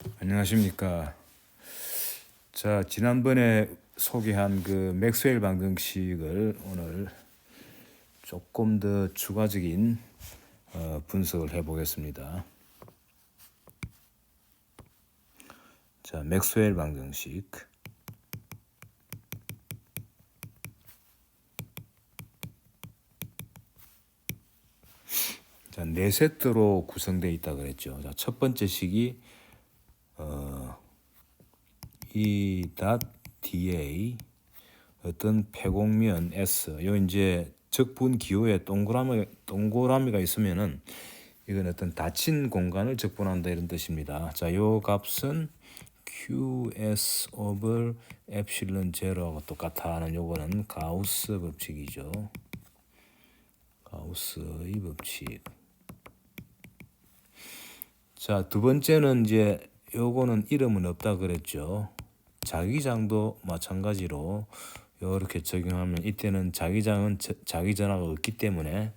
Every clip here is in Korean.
안녕하십니까. 자, 지난번에 소개한 그 맥스웰 방정식을 오늘 조금 더 추가적인 분석을 해보겠습니다. 자, 맥스웰 방정식. 자, 네 세트로 구성되어 있다 그랬죠. 자, 첫 번째 식이 E.dA 어떤 폐곡면 S. 요 이제 적분 기호에 동그라미가 있으면은 이건 어떤 닫힌 공간을 적분한다 이런 뜻입니다. 자, 요 값은 QS over epsilon 제로하고 똑같아 하는 요거는 가우스 법칙이죠. 가우스의 법칙. 자, 두 번째는 이제 요거는 이름은 없다 그랬죠. 자기장도 마찬가지로 이렇게 적용하면 이때는 자기장은 자기전하가 없기 때문에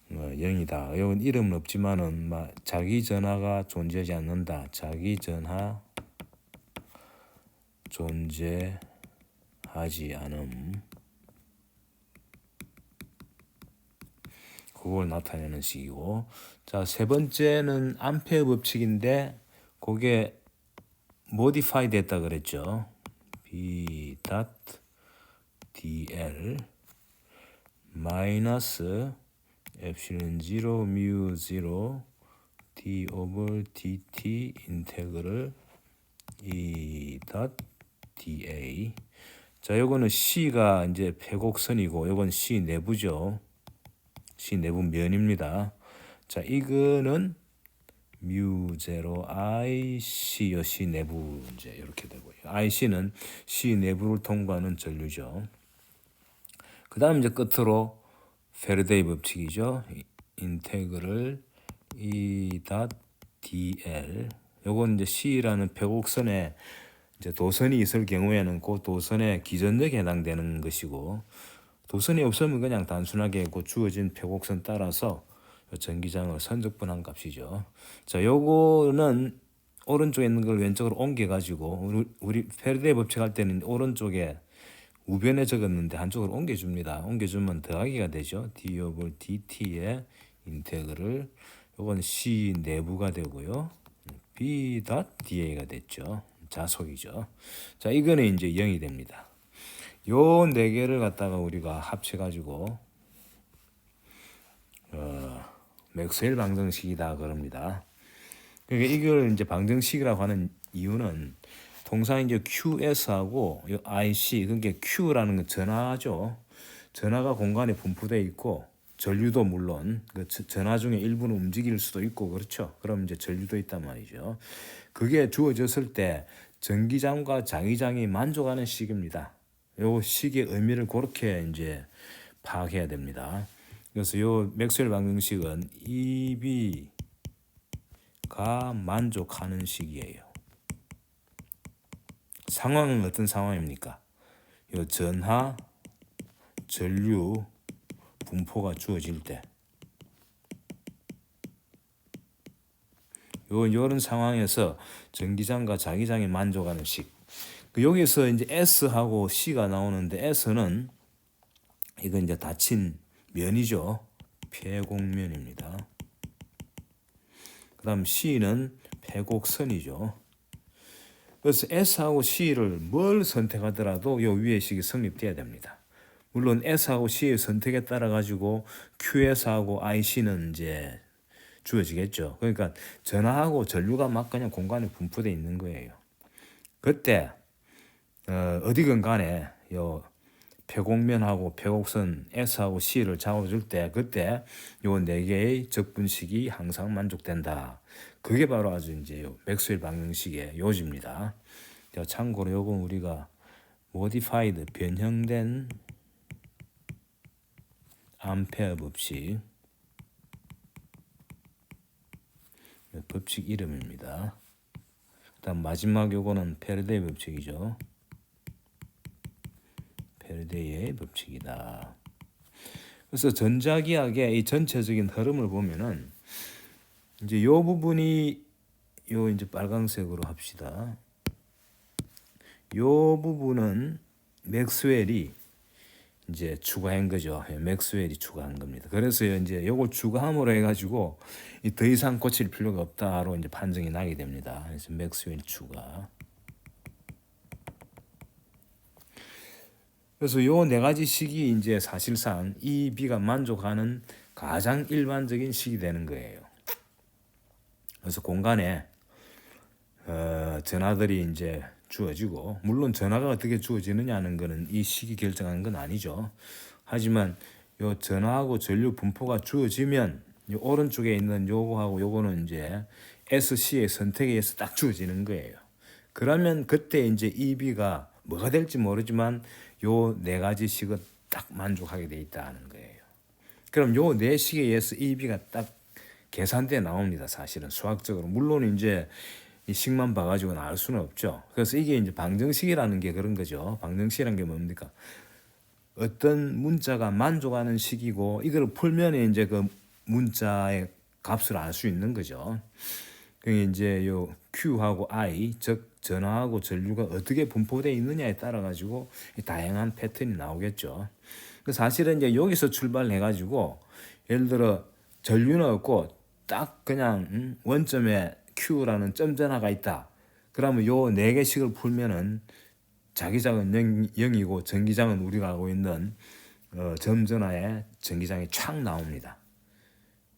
0이다. 이건 이름은 없지만은 자기전하가 존재하지 않는다. 자기전하 존재하지 않음. 그걸 나타내는 식이고, 자, 세 번째는 암페어 법칙인데 그게 모디파이 됐다 그랬죠. B dl 마이너스 epsilon 0 mu 0 d over dt 인테그럴 E dA. 자, 요거는 C가 이제 폐곡선이고 요건 C 내부죠. C 내부 면입니다. 자, 이거는 mu0 IC요. C 내부 이제 이렇게 되고요. IC는 C 내부를 통과하는 전류죠. 그 다음 이제 끝으로 페르데이 법칙이죠. 인테그럴 E dl. 요건 이제 C라는 폐곡선에 이제 도선이 있을 경우에는 그 도선의 기전력에 해당되는 것이고, 도선이 없으면 그냥 단순하게 그 주어진 폐곡선 따라서 전기장을 선적분한 값이죠. 자, 요거는 오른쪽에 있는 걸 왼쪽으로 옮겨가지고 우리 페르데이 법칙 할 때는 오른쪽에 우변에 적었는데 한쪽으로 옮겨줍니다. 옮겨주면 더하기가 되죠. d over dt의 인테그럴, 요건 C 내부가 되고요. B da가 됐죠. 자속이죠. 자, 이거는 이제 0이 됩니다. 요 네 개를 갖다가 우리가 합쳐가지고 맥스웰 방정식이다 그럽니다. 그러니까 이걸 이제 방정식이라고 하는 이유는 통상 이제 QS하고 IC, 그러니까 Q라는 건 전하죠. 전하가 공간에 분포되어 있고 전류도 물론 그 전하 중에 일부는 움직일 수도 있고 그렇죠. 그럼 이제 전류도 있단 말이죠. 그게 주어졌을 때 전기장과 자기장이 만족하는 식입니다. 요 식의 의미를 그렇게 이제 파악해야 됩니다. 그래서 요 맥스웰 방정식은 EB가 만족하는 식이에요. 상황은 어떤 상황입니까? 요 전하, 전류, 분포가 주어질 때 요런 상황에서 전기장과 자기장이 만족하는 식. 여기서 이제 S하고 C가 나오는데 S는 이건 이제 닫힌 면이죠. 폐곡면입니다. 그다음 C는 폐곡선이죠. 그래서 S하고 C를 뭘 선택하더라도 요 위의 식이 성립돼야 됩니다. 물론 S하고 C의 선택에 따라 가지고 QS하고 IC는 이제 주어지겠죠. 그러니까 전하하고 전류가 막 그냥 공간에 분포되어 있는 거예요. 그때 어디건 간에 요 폐곡면하고 폐곡선 S하고 C를 잡아줄 때 그때 요 네 개의 적분식이 항상 만족된다. 그게 바로 아주 이제 요 맥스웰 방정식의 요지입니다. 참고로 요건 우리가 modified 변형된 암페어 법칙 법칙 이름입니다. 그다음 마지막 요거는 페르데이 법칙이죠. 페르데이의 법칙이다. 그래서 전자기학의 이 전체적인 흐름을 보면은 이제 요 부분이 요 이제 빨강색으로 합시다. 요 부분은 맥스웰이 이제 추가한 거죠. 맥스웰이 추가한 겁니다. 그래서 이제 요걸 추가함으로 해가지고 더 이상 고칠 필요가 없다로 이제 판정이 나게 됩니다. 그래서 맥스웰 추가. 그래서 요 네 가지 식이 이제 사실상 이 B가 만족하는 가장 일반적인 식이 되는 거예요. 그래서 공간에 전하들이 이제 주어지고, 물론 전하가 어떻게 주어지느냐는 거는 이 식이 결정하는 건 아니죠. 하지만 요 전하하고 전류 분포가 주어지면 요 오른쪽에 있는 요거하고 요거는 이제 SC의 선택에 의해서 딱 주어지는 거예요. 그러면 그때 이제 EB가 뭐가 될지 모르지만 요 네 가지 식은 딱 만족하게 돼 있다는 거예요. 그럼 요 네 식에 의해서 EB가 딱 계산돼 나옵니다. 사실은 수학적으로. 물론 이제 이 식만 봐가지고는 알 수는 없죠. 그래서 이게 이제 방정식이라는 게 그런 거죠. 방정식이라는 게 뭡니까? 어떤 문자가 만족하는 식이고 이걸 풀면 이제 그 문자의 값을 알 수 있는 거죠. 그게 이제 요 Q하고 I, 즉 전하하고 전류가 어떻게 분포되어 있느냐에 따라 가지고 다양한 패턴이 나오겠죠. 사실은 이제 여기서 출발해 가지고 예를 들어 전류는 없고 딱 그냥 원점에 Q라는 점 전하가 있다. 그러면 요 네 개씩을 풀면은 자기장은 0이고 전기장은 우리가 알고 있는 점 전하에 전기장이 촥 나옵니다.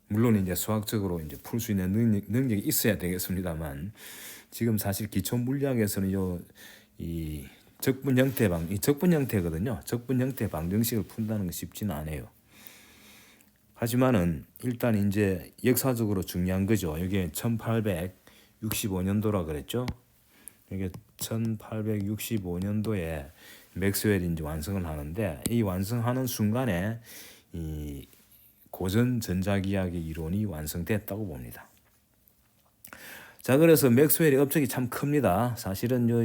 물론 이제 수학적으로 이제 풀 수 있는 능력이 있어야 되겠습니다만, 지금 사실 기초 물리학에서는 이 적분 형태거든요. 적분 형태 방정식을 푼다는 건 쉽지는 않아요. 하지만은 일단 이제 역사적으로 중요한 거죠. 이게 1865년도라 그랬죠. 이게 1865년도에 맥스웰이 이제 완성을 하는데, 이 완성하는 순간에 이 고전 전자기학의 이론이 완성됐다고 봅니다. 자, 그래서 맥스웰의 업적이 참 큽니다. 사실은 요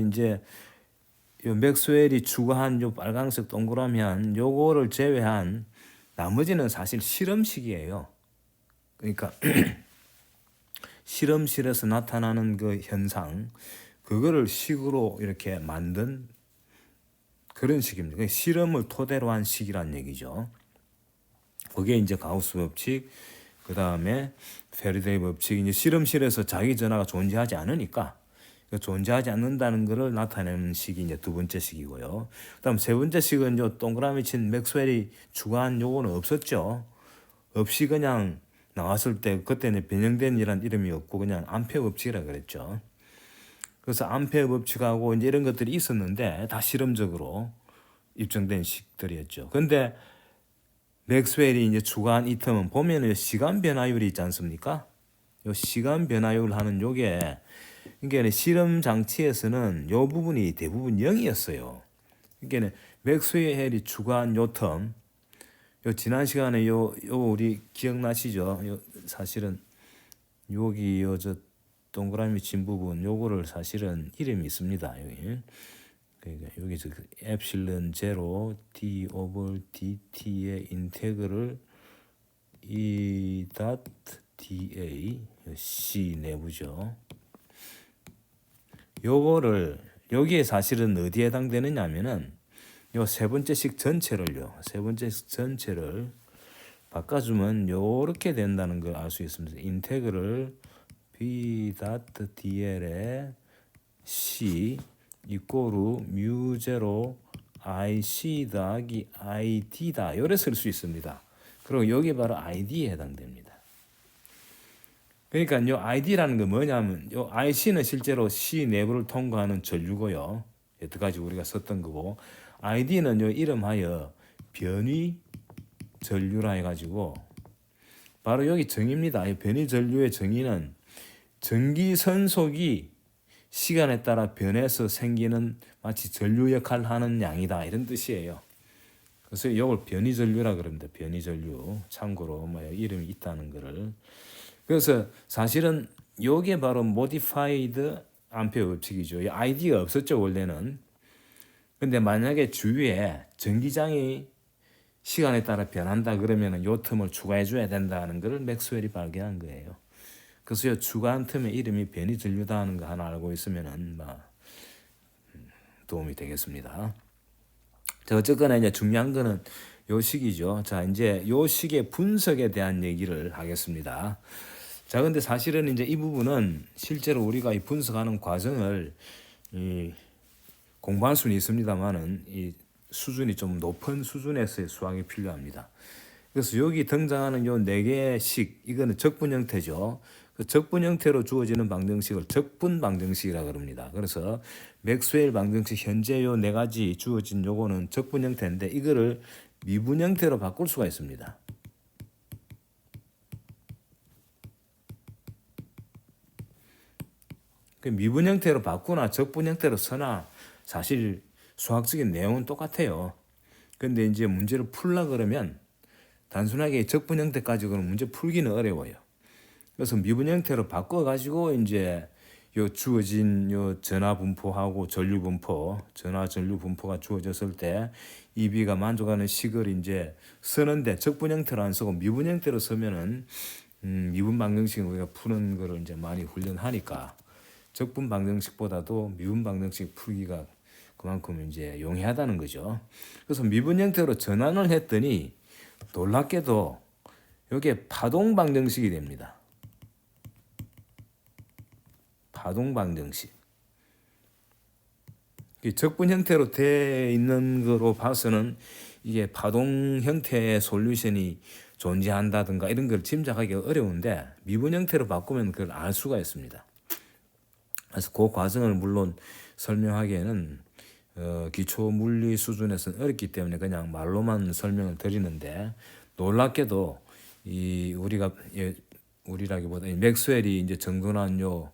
맥스웰이 추가한 요 빨간색 동그라미 요거를 제외한 나머지는 사실 실험식이에요. 그러니까 실험실에서 나타나는 그 현상, 그거를 식으로 이렇게 만든 그런 식입니다. 실험을 토대로 한 식이란 얘기죠. 그게 이제 가우스 법칙, 그 다음에 페르데이 법칙. 이제 실험실에서 자기 전하가 존재하지 않으니까, 존재하지 않는다는 것을 나타내는 식이 이제 두 번째 식이고요. 그다음 세 번째 식은 요 동그라미 친 맥스웰이 추가한 요거는 없었죠. 없이 그냥 나왔을 때 그때는 변형된이란 이름이 없고 그냥 암페어 법칙이라 그랬죠. 그래서 암페어 법칙하고 이제 이런 것들이 있었는데 다 실험적으로 입증된 식들이었죠. 근데 맥스웰이 이제 추가한 이 텀은 보면은 시간 변화율이 있지 않습니까? 요 시간 변화율 하는 요게, 그러니까 실험 장치에서는 요 부분이 대부분 0이었어요. 그러니까 맥스웰이 추가한 요 텀, 요 지난 시간에 요 우리 기억나시죠? 요 사실은 여기 저 동그라미 친 부분 요거를 사실은 이름이 있습니다. 여기. 그러니까 여기 저 엡실론 제로 d 오버 dt의 인테그럴 e da c 내부죠. 요거를 여기에 사실은 어디에 해당되느냐면은 요 세 번째 식 전체를 바꿔주면 요렇게 된다는 걸 알 수 있습니다. 인테그럴 b dl의 c 이꼬르 뮤 제로 IC 더하기 ID다. 요래 쓸 수 있습니다. 그리고 여기 바로 ID에 해당됩니다. 그러니까 요 ID라는 건 뭐냐면 요 IC는 실제로 C 내부를 통과하는 전류고요. 여태까지 우리가 썼던 거고, ID는 요 이름하여 변위 전류라 해가지고 바로 여기 정의입니다. 이 변위 전류의 정의는 전기 선속이 시간에 따라 변해서 생기는 마치 전류 역할을 하는 양이다, 이런 뜻이에요. 그래서 이걸 변이전류라 그럽니다. 변이전류. 참고로 이름이 있다는 거를. 그래서 사실은 이게 바로 modified 암페어 법칙이죠. 이 아이디가 없었죠, 원래는. 근데 만약에 주위에 전기장이 시간에 따라 변한다 그러면은 요 틈을 추가해 줘야 된다는 것을 맥스웰이 발견한 거예요. 그래서 요 주간 틈에 이름이 변이 들류다 하는 거 하나 알고 있으면은 도움이 되겠습니다. 자, 어쨌거나 이제 중요한 거는 요 식이죠. 자, 이제 요 식의 분석에 대한 얘기를 하겠습니다. 자, 근데 사실은 이제 이 부분은 실제로 우리가 이 분석하는 과정을 공부할 수는 있습니다만은 이 수준이 좀 높은 수준에서의 수학이 필요합니다. 그래서 여기 등장하는 요 네 개의 식, 이거는 적분 형태죠. 그 적분 형태로 주어지는 방정식을 적분 방정식이라 그럽니다. 그래서 맥스웰 방정식 현재 요 네 가지 주어진 요거는 적분 형태인데 이거를 미분 형태로 바꿀 수가 있습니다. 그 미분 형태로 바꾸나 적분 형태로 써나 사실 수학적인 내용은 똑같아요. 근데 이제 문제를 풀라 그러면 단순하게 적분 형태 가지고는 문제 풀기는 어려워요. 그래서 미분 형태로 바꿔가지고 이제 요 주어진 요 전하 분포하고 전류 분포, 전하 전류 분포가 주어졌을 때 EB가 만족하는 식을 이제 쓰는데 적분 형태로 안 쓰고 미분 형태로 쓰면은 미분 방정식 우리가 푸는 거를 이제 많이 훈련하니까 적분 방정식보다도 미분 방정식 풀기가 그만큼 이제 용이하다는 거죠. 그래서 미분 형태로 전환을 했더니 놀랍게도 이게 파동 방정식이 됩니다. 파동 방정식. 적분 형태로 되어 있는 거로 봐서는 이게 파동 형태의 솔루션이 존재한다든가 이런 걸 짐작하기 어려운데 미분 형태로 바꾸면 그걸 알 수가 있습니다. 그래서 그 과정을 물론 설명하기에는 기초 물리 수준에서는 어렵기 때문에 그냥 말로만 설명을 드리는데 놀랍게도 이 우리라기보다 이 맥스웰이 이제 정돈한 요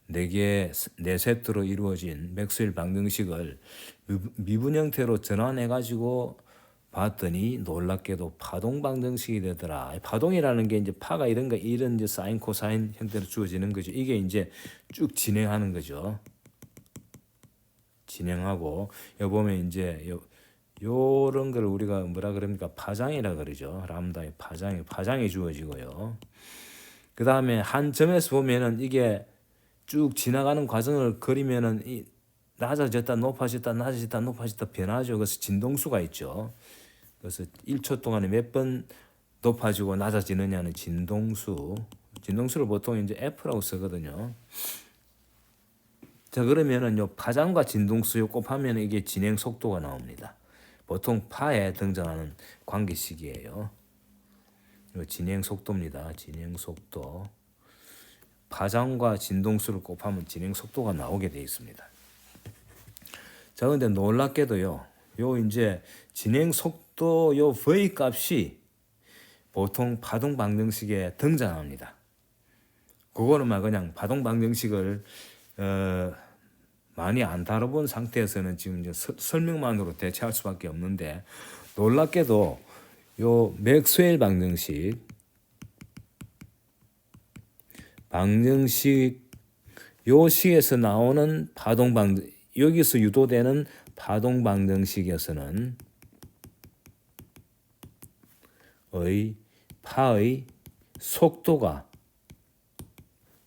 네 세트로 이루어진 맥스웰 방정식을 미분 형태로 전환해 가지고 봤더니 놀랍게도 파동 방정식이 되더라. 파동이라는 게 이제 파가 이런 이제 사인 코사인 형태로 주어지는 거죠. 이게 이제 쭉 진행하는 거죠. 진행하고 여 보면 이제 요런 걸 우리가 뭐라 그럽니까? 파장이라 그러죠. 람다의 파장이 주어지고요. 그 다음에 한 점에서 보면은 이게 쭉 지나가는 과정을 그리면은 이 낮아졌다 높아졌다 낮아졌다 높아졌다 변하죠. 그래서 진동수가 있죠. 그래서 1초 동안에 몇 번 높아지고 낮아지느냐는 진동수를 보통 이제 F라고 쓰거든요. 자, 그러면은 요 파장과 진동수 곱하면 이게 진행 속도가 나옵니다. 보통 파에 등장하는 관계식이에요. 요 진행 속도입니다. 진행 속도. 파장과 진동수를 곱하면 진행 속도가 나오게 되어 있습니다. 자, 근데 놀랍게도요. 요 이제 진행 속도 요 V 값이 보통 파동 방정식에 등장합니다. 그거는 그냥 파동 방정식을 많이 안 다뤄본 상태에서는 지금 이제 설명만으로 대체할 수밖에 없는데 놀랍게도 요 맥스웰 방정식 요 식에서 나오는 파동 방정 여기서 유도되는 파동 방정식에서는 파의 속도가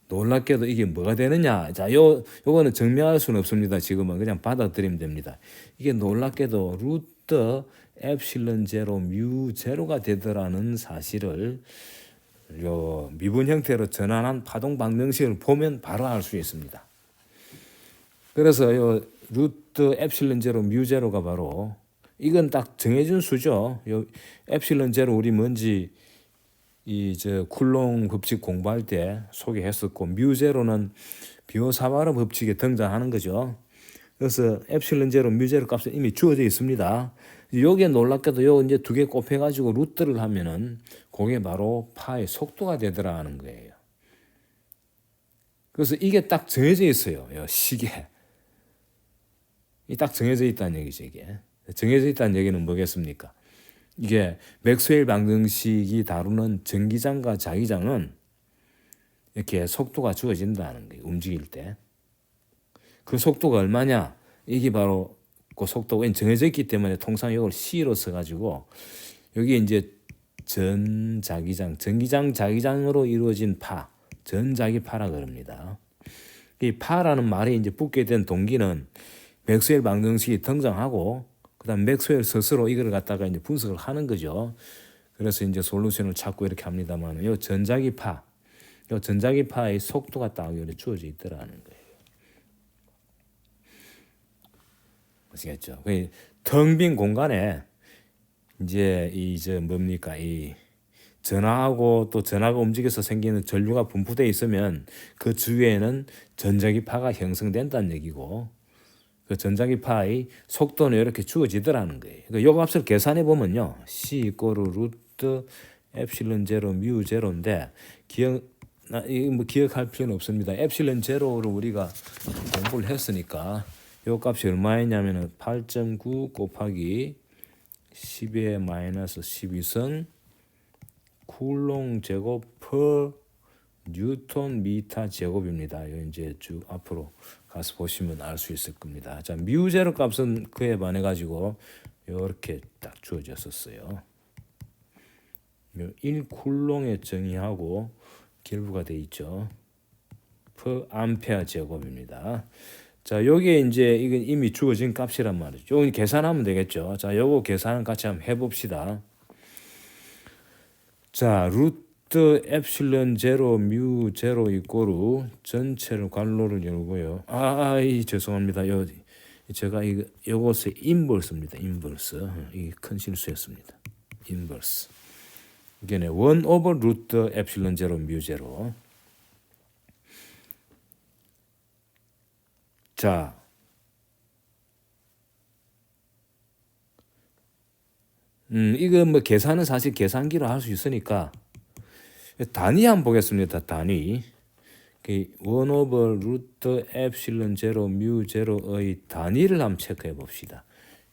놀랍게도 이게 뭐가 되느냐. 자, 요거는 증명할 수는 없습니다. 지금은 그냥 받아들이면 됩니다. 이게 놀랍게도 루트 엡실론 제로 뮤 제로가 되더라는 사실을 요 미분 형태로 전환한 파동 방정식을 보면 바로 알 수 있습니다. 그래서 요 루트 엡실론 제로 뮤 제로가 바로 이건 딱 정해진 수죠. 요 엡실론 제로 우리 뭔지 쿨롱 법칙 공부할 때 소개했었고 뮤 제로는 비오사바르 법칙에 등장하는 거죠. 그래서 엡실론 제로 뮤 제로 값은 이미 주어져 있습니다. 여기에 놀랍게도 요 이제 두 개 곱해가지고 루트를 하면은 그게 바로 파의 속도가 되더라 하는 거예요. 그래서 이게 딱 정해져 있어요. 요 식에. 이 딱 정해져 있다는 얘기죠, 이게. 정해져 있다는 얘기는 뭐겠습니까? 이게 맥스웰 방정식이 다루는 전기장과 자기장은 이렇게 속도가 주어진다는 거예요. 움직일 때. 그 속도가 얼마냐? 이게 바로 그 속도가 정해져 있기 때문에 통상 이걸 C로 써가지고 여기 이제 전기장, 자기장으로 이루어진 파, 전자기파라 그럽니다. 이 파라는 말이 이제 붙게 된 동기는 맥스웰 방정식이 등장하고 그다음 맥스웰 스스로 이걸 갖다가 이제 분석을 하는 거죠. 그래서 이제 솔루션을 찾고 이렇게 합니다만, 요 전자기파의 속도가 딱 여기 주어져 있더라는 거예요. 아시겠죠? 텅 빈 공간에 이제 뭡니까 이 전하하고 또 전하가 움직여서 생기는 전류가 분포되어 있으면 그 주위에는 전자기파가 형성된다는 얘기고, 그 전자기파의 속도는 이렇게 주어지더라는 거예요. 요 값을 계산해 보면요, C 이꼬르 루트 엡실론 제로 뮤 제로인데 기억할 필요는 없습니다. 엡실론 제로를 우리가 공부를 했으니까 요 값이 얼마였냐면은 8.9 곱하기 10의 마이너스 12성 쿨롱 제곱 퍼 뉴턴 미터 제곱입니다. 이제 쭉 앞으로 가서 보시면 알 수 있을 겁니다. 자, 뮤 제로 값은 그에 반해 가지고 이렇게 딱 주어졌었어요. 1쿨롱의 정의하고 결부가 돼 있죠. 퍼 암페어 제곱입니다. 자, 요게 이제 이건 이미 주어진 값이란 말이죠. 요거 계산하면 되겠죠. 자, 요거 계산 같이 한번 해봅시다. 자, 루트 엡실론 제로 뮤 제로 이꼬르 전체를 괄호를 열고요. 죄송합니다. 제가 요것의 인버스입니다. 인버스. 이게 큰 실수였습니다. 인버스. 이게 1 오버 루트 엡실론 제로 뮤 제로. 자, 이거 뭐 계산은 사실 계산기로 할 수 있으니까 단위 한번 보겠습니다. 단위. 1 오버 루트 엡실론 제로 뮤 제로의 단위를 한번 체크해 봅시다.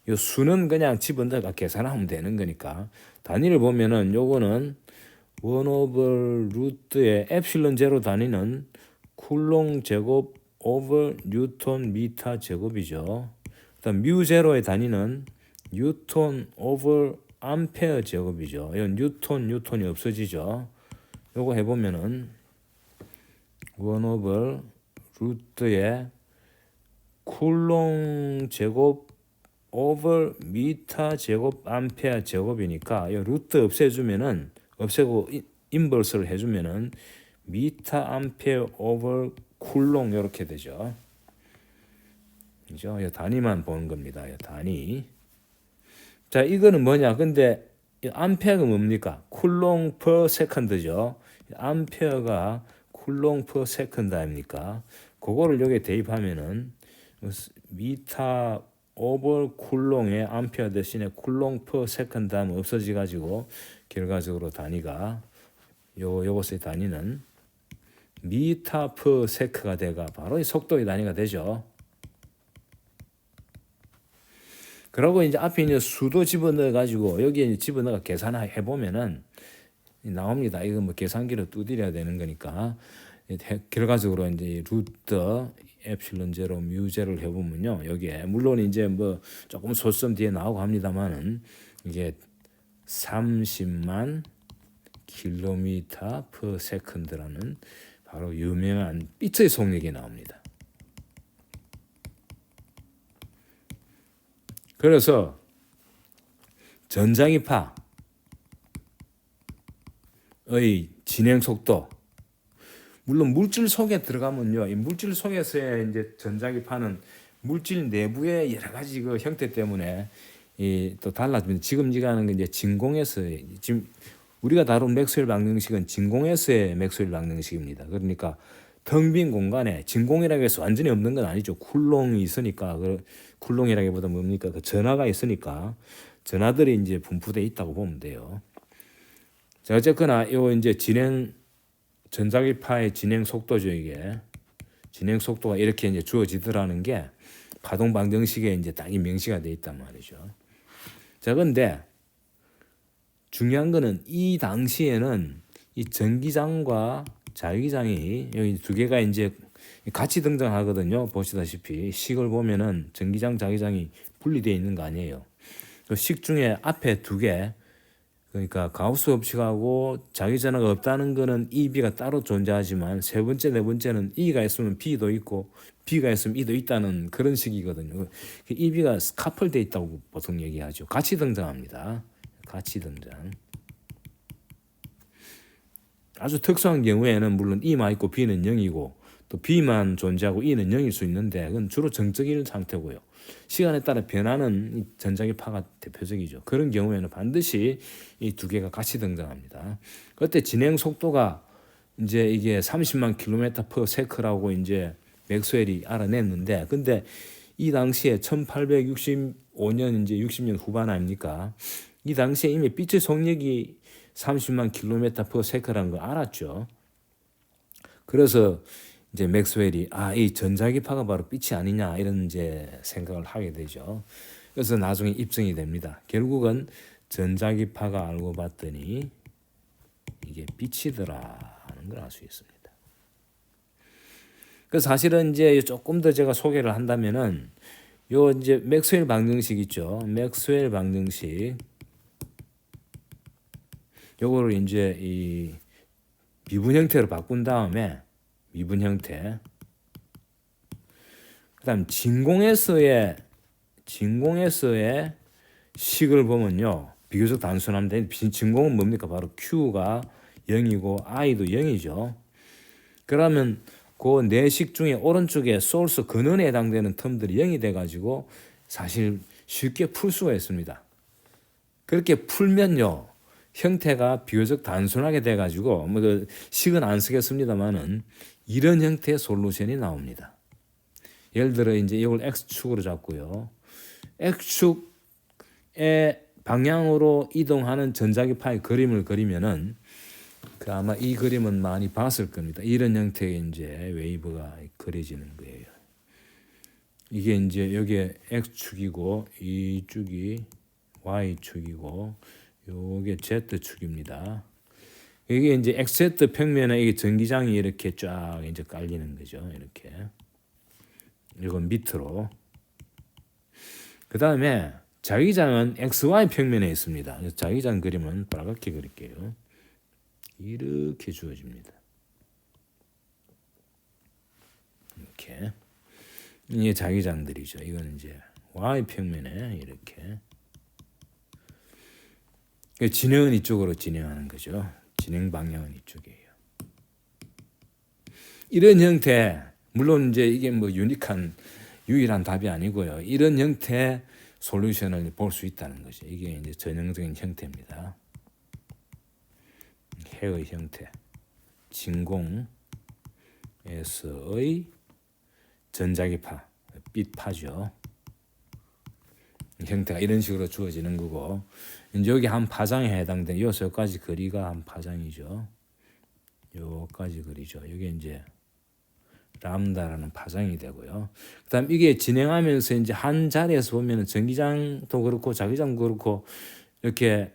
요 수는 그냥 집어넣어가 계산하면 되는 거니까 단위를 보면은 요거는 1 오버 루트의 엡실론 제로 단위는 쿨롱 제곱 오버 뉴턴 미터 제곱이죠. 그다음 뮤 제로의 단위는 뉴턴 오버 암페어 제곱이죠. 이 뉴턴이 없어지죠. 요거 해보면은 1 오버 루트의 쿨롱 제곱 오버 미터 제곱 암페어 제곱이니까 이 루트 없애고 인버스를 해주면은 미터 암페어 오버 쿨롱 이렇게 되죠. 그죠? 이 단위만 보는 겁니다. 이 단위. 자, 이거는 뭐냐? 근데 암페어가 뭡니까? 쿨롱 퍼 세컨드죠. 암페어가 쿨롱 퍼 세컨드 아닙니까? 그거를 여기에 대입하면은 미터 오버 쿨롱의 암페어 대신에 쿨롱 퍼 세컨드 하면 없어지 가지고 결과적으로 단위가 요것의 단위는 미터 퍼 세크가 돼가 바로 이 속도의 단위가 되죠. 그리고 이제 앞에 있는 수도 집어넣어 가지고 여기에 집어넣어 계산해 보면은 나옵니다. 이거 뭐 계산기로 두드려야 되는 거니까 결과적으로 이제 루트 엡실론 제로 뮤 제로를 해보면요, 여기에 물론 이제 뭐 조금 소수점 뒤에 나오고 합니다만은 이게 30만 킬로미터 퍼 세컨드라는 바로 유명한 비트의 속력이 나옵니다. 그래서 전자기파의 진행 속도, 물론 물질 속에 들어가면요, 이 물질 속에서의 이제 전자기파는 물질 내부의 여러 가지 그 형태 때문에 또 달라집니다. 지금 제가 하는 게 이제 진공에서, 지금 우리가 다룬 맥스웰 방정식은 진공에서의 맥스웰 방정식입니다. 그러니까 텅 빈 공간에 진공이라고 해서 완전히 없는 건 아니죠. 쿨롱이 있으니까, 쿨롱이라기보다 뭡니까? 그 전하가 있으니까 전하들이 이제 분포되어 있다고 보면 돼요. 자, 어쨌거나 요 이제 전자기파의 진행 속도죠. 이게 진행 속도가 이렇게 이제 주어지더라는 게 파동 방정식에 이제 딱 명시가 돼 있단 말이죠. 자, 근데 중요한 거는 이 당시에는 이 전기장과 자유기장이 여기 두 개가 이제 같이 등장하거든요. 보시다시피 식을 보면은 전기장, 자유기장이 분리되어 있는 거 아니에요. 그 식 중에 앞에 두 개, 그러니까 가우스 법칙하고 자기 전화가 없다는 거는 E, B가 따로 존재하지만 세 번째, 네 번째는 E가 있으면 B도 있고 B가 있으면 E도 있다는 그런 식이거든요. E, B가 카플돼 있다고 보통 얘기하죠. 같이 등장합니다. 같이 등장. 아주 특수한 경우에는 물론 E만 있고 B는 0이고 또 B만 존재하고 E는 0일 수 있는데 그건 주로 정적인 상태고요. 시간에 따라 변하는 전자기파가 대표적이죠. 그런 경우에는 반드시 이 두 개가 같이 등장합니다. 그때 진행 속도가 이제 이게 30만 킬로미터 per sec라고 이제 맥스웰이 알아냈는데, 근데 이 당시에 1865년 이제 60년 후반 아닙니까? 이 당시에 이미 빛의 속력이 30만 킬로미터 per sec라는 거 알았죠. 그래서 이제 맥스웰이 이 전자기파가 바로 빛이 아니냐 이런 이제 생각을 하게 되죠. 그래서 나중에 입증이 됩니다. 결국은 전자기파가 알고 봤더니 이게 빛이더라 하는 걸 알 수 있습니다. 그 사실은 이제 조금 더 제가 소개를 한다면은 요 이제 맥스웰 방정식 있죠. 맥스웰 방정식 요거를 이제 이 미분 형태로 바꾼 다음에 미분 형태. 그다음 진공에서의 식을 보면요. 비교적 단순한데 진공은 뭡니까? 바로 Q가 0이고 I도 0이죠. 그러면 그 내식 중에 오른쪽에 소스 근원에 해당되는 텀들이 0이 돼가지고 사실 쉽게 풀 수가 있습니다. 그렇게 풀면요. 형태가 비교적 단순하게 돼가지고 뭐 그 식은 안 쓰겠습니다만은 이런 형태의 솔루션이 나옵니다. 예를 들어 이제 이걸 x축으로 잡고요. x축의 방향으로 이동하는 전자기파의 그림을 그리면은 그 아마 이 그림은 많이 봤을 겁니다. 이런 형태의 이제 웨이브가 그려지는 거예요. 이게 이제 여기에 x축이고 이쪽이 y축이고 요게 z축입니다. 이게 이제 xz 평면에 이게 전기장이 이렇게 쫙 이제 깔리는 거죠. 이렇게. 이건 밑으로. 그 다음에 자기장은 xy 평면에 있습니다. 자기장 그림은 빨갛게 그릴게요. 이렇게 주어집니다. 이렇게. 이게 자기장들이죠. 이건 이제 y 평면에 이렇게. 진행은 이쪽으로 진행하는 거죠. 진행 방향은 이쪽이에요. 이런 형태, 물론 이제 이게 뭐 유일한 답이 아니고요. 이런 형태의 솔루션을 볼 수 있다는 거죠. 이게 이제 전형적인 형태입니다. 해의 형태, 진공에서의 전자기파, 빛파죠. 형태가 이런 식으로 주어지는 거고, 이제 여기 한 파장에 해당되는 여기까지 거리가 한 파장이죠. 여기까지 거리죠. 이게 이제 람다라는 파장이 되고요. 그다음 이게 진행하면서 이제 한 자리에서 보면은 전기장도 그렇고 자기장도 그렇고 이렇게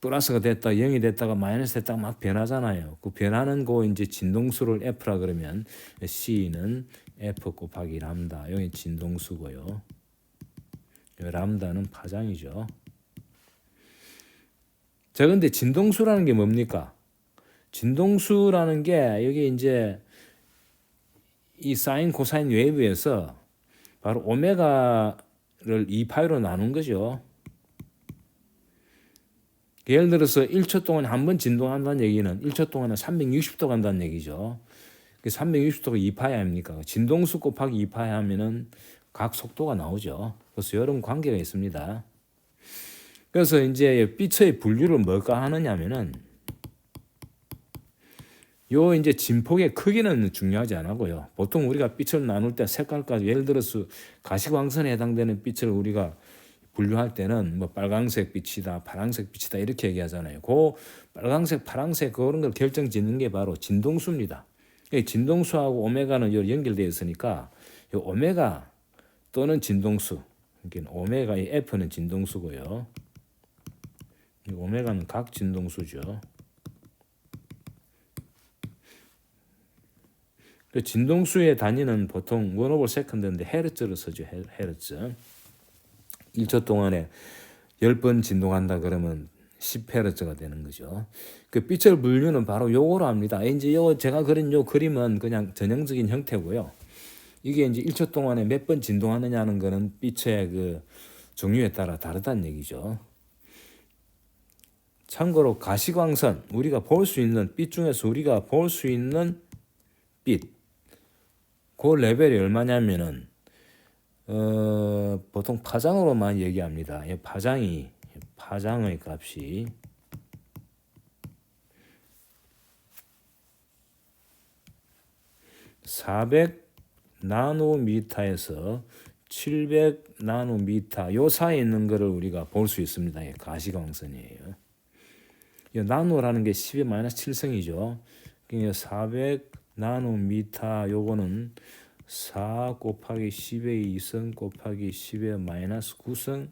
플러스가 됐다, 0이 됐다가 마이너스 됐다가 막 변하잖아요. 그 변하는 거 이제 진동수를 F라 그러면 C는 F 곱하기 람다. 여기 진동수고요. 람다는 파장이죠. 자, 근데 진동수라는 게 뭡니까? 진동수라는 게 여기 이제 이 사인 코사인 웨이브에서 바로 오메가를 2파이로 나눈 거죠. 예를 들어서 1초 동안 한 번 진동한다는 얘기는 1초 동안에 360도 간다는 얘기죠. 360도가 2파이 아닙니까? 진동수 곱하기 2파이 하면은 각 속도가 나오죠. 그래서 이런 관계가 있습니다. 그래서 이제 빛의 분류를 뭐가 하느냐면은 요 이제 진폭의 크기는 중요하지 않고요. 보통 우리가 빛을 나눌 때 색깔까지 예를 들어서 가시광선에 해당되는 빛을 우리가 분류할 때는 뭐 빨강색 빛이다, 파란색 빛이다 이렇게 얘기하잖아요. 그 빨강색, 파란색 그런 걸 결정짓는 게 바로 진동수입니다. 진동수하고 오메가는 연결되어 있으니까 이 오메가 또는 진동수, 그러니까 오메가 이 F는 진동수고요. 이 오메가는 각 진동수죠. 그 진동수의 단위는 보통 원 오버 세컨드인데 헤르츠로 쓰죠. 헤르츠. 1초 동안에 10번 진동한다 그러면 10Hz가 되는 거죠. 그 빛의 분류는 바로 요거로 합니다. 이제 요 제가 그린 요 그림은 그냥 전형적인 형태고요. 이게 이제 1초 동안에 몇 번 진동하느냐는 거는 빛의 그 종류에 따라 다르다는 얘기죠. 참고로 가시광선, 우리가 볼 수 있는 빛 중에서 우리가 볼 수 있는 빛, 그 레벨이 얼마냐면은 보통 파장으로만 얘기합니다. 파장의 값이 400 나노미터에서 700 나노미터 요 사이에 있는 거를 우리가 볼 수 있습니다. 가시광선이에요. 이 나노라는 게 10의 마이너스 7승이죠. 그러니까 400 나노미터 요거는 4 곱하기 10의 2승 곱하기 10의 마이너스 9승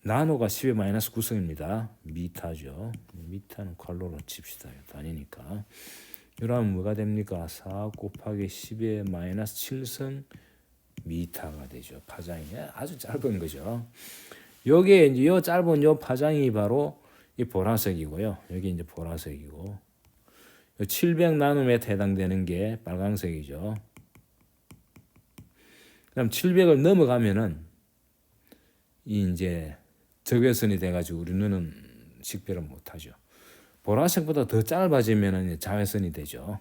나노가 10의 마이너스 9승입니다. 미터죠. 미터는 칼로로 칩시다. 단위니까. 이러면 뭐가 됩니까? 4 곱하기 10의 마이너스 7승 미터가 되죠. 파장이 아주 짧은 거죠. 여기에 이제 요 짧은 요 파장이 바로 이 보라색이고요. 여기 이제 보라색이고 700 나노미터 해당되는 게 빨강색이죠. 그럼 700을 넘어가면은 이 이제 적외선이 돼가지고 우리 눈은 식별을 못하죠. 보라색보다 더 짧아지면은 자외선이 되죠.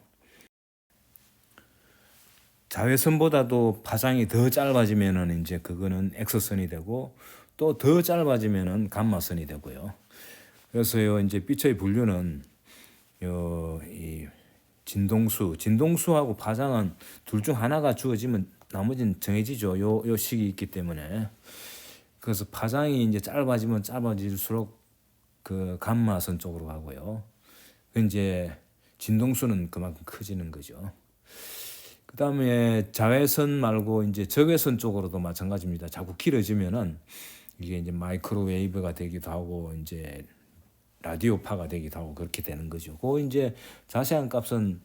자외선보다도 파장이 더 짧아지면은 이제 그거는 X선이 되고 또 더 짧아지면은 감마선이 되고요. 그래서요 이제 빛의 분류는 이 진동수하고 파장은 둘 중 하나가 주어지면 나머지는 정해지죠. 요 식이 있기 때문에. 그래서 파장이 이제 짧아지면 짧아질수록 그 감마선 쪽으로 가고요. 이제 진동수는 그만큼 커지는 거죠. 그 다음에 자외선 말고 이제 적외선 쪽으로도 마찬가지입니다. 자꾸 길어지면은 이게 이제 마이크로웨이브가 되기도 하고 이제 라디오파가 되기도 하고 그렇게 되는 거죠. 그 이제 자세한 값은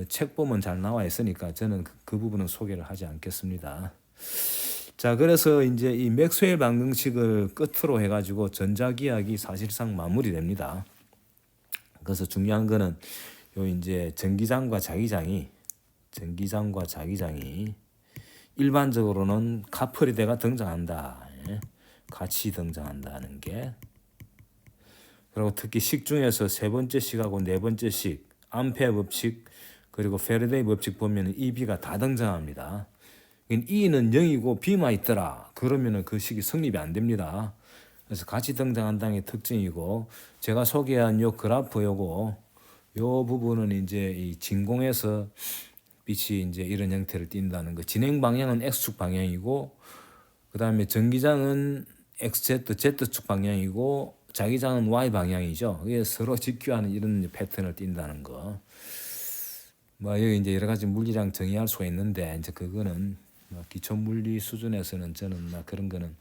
책 보면 잘 나와 있으니까 저는 그 부분은 소개를 하지 않겠습니다. 자, 그래서 이제 이 맥스웰 방정식을 끝으로 해가지고 전자기학이 사실상 마무리됩니다. 그래서 중요한 거는 요 이제 전기장과 자기장이 일반적으로는 카프리대가 등장한다. 같이 등장한다는 게. 그리고 특히 식 중에서 세 번째 식하고 네 번째 식, 암페어 법칙 그리고 페르데이 법칙 보면 EB가 다 등장합니다. E는 0이고 B만 있더라. 그러면은 그 식이 성립이 안 됩니다. 그래서 같이 등장한다는 게 특징이고 제가 소개한 요 그래프 요 부분은 이제 이 진공에서 빛이 이제 이런 형태를 띈다는 거. 진행 방향은 X축 방향이고 그다음에 전기장은 XZ, Z축 방향이고 자기장은 Y 방향이죠. 이게 서로 직교하는 이런 패턴을 띈다는 거. 뭐 여기 이제 여러 가지 물리량 정의할 수가 있는데 이제 그거는 기초 물리 수준에서는 저는 그런 거는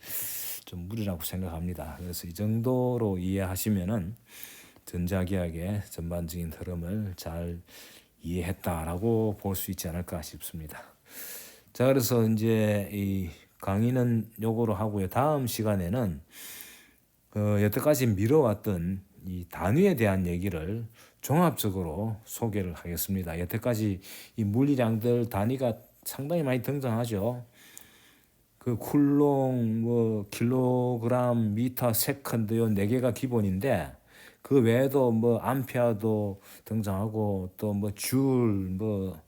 좀 무리라고 생각합니다. 그래서 이 정도로 이해하시면은 전자기학의 전반적인 흐름을 잘 이해했다라고 볼 수 있지 않을까 싶습니다. 자, 그래서 이제 이 강의는 요거로 하고요. 다음 시간에는 여태까지 미뤄왔던 이 단위에 대한 얘기를 종합적으로 소개를 하겠습니다. 여태까지 이 물리량들 단위가 상당히 많이 등장하죠. 그 쿨롱, 뭐 킬로그램, 미터, 세컨드 요 네 개가 기본인데 그 외에도 뭐 암페어도 등장하고 또 뭐 줄, 뭐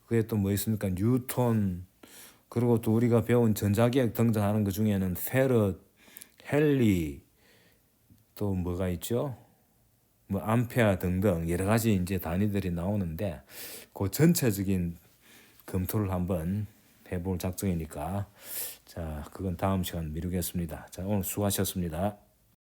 그게 또 뭐 있습니까? 뉴턴 그리고 또 우리가 배운 전자기학 등장하는 것 중에는 페럿, 헨리 또 뭐가 있죠? 뭐 암페어 등등 여러 가지 이제 단위들이 나오는데 그 전체적인 검토를 한번 해볼 작정이니까 자 그건 다음 시간 미루겠습니다. 자 오늘 수고하셨습니다.